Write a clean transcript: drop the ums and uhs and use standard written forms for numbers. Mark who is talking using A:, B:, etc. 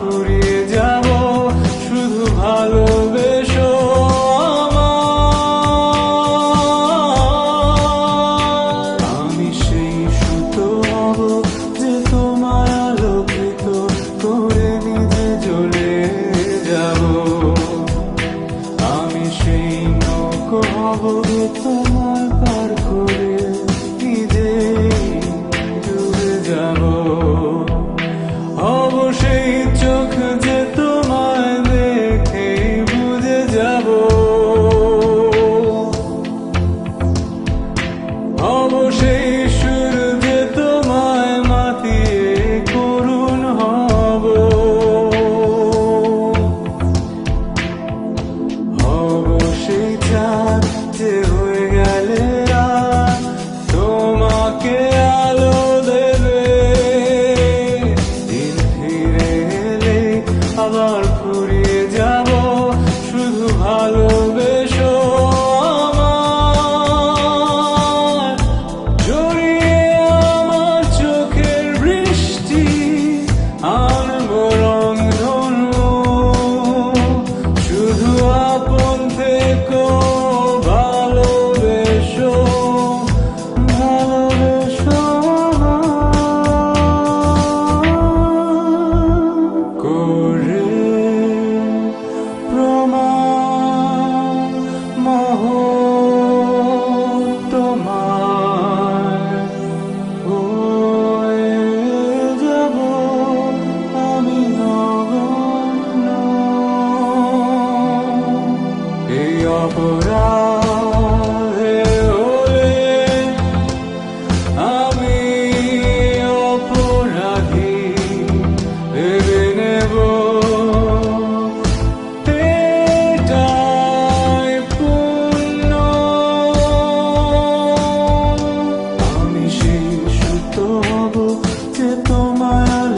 A: ফুরিয়ে যাব শুধু ভালোবেসো আমায়। আমি সেই সুতো হব যে তোমার আলোকিত করে নিজে জ্বলে যাব। আমি সেই নৌকো হব যে তোমার পার করে নিজে ডুবে যাব। হব সেই চোখ যে তোমায় দেখে বুঝে যাব। হব সেই সুর যে তোমায় মাতিয়ে করুণ হব। হব সেই চাঁদ যে হয়ে গেলে রাত তোমাকে আলো দেবে। দিন ফিরে এলে আবার ফুরিয়ে যাব শুধু ভালোবেসো আমায়। জড়িয়ে আমার চোখের বৃষ্টি আনবো রংধনু। শুধু আপন থেকো ভালোবেসো ভালোবেসো করে প্রমাণ মহৎ তোমায় হয়ে যাব আমি নগণ্য। এই অপরাধে হলে আমি অপরাধী ভেবে নেব। এটাই পুণ্য। আমি সেই সুতো হব যে তোমার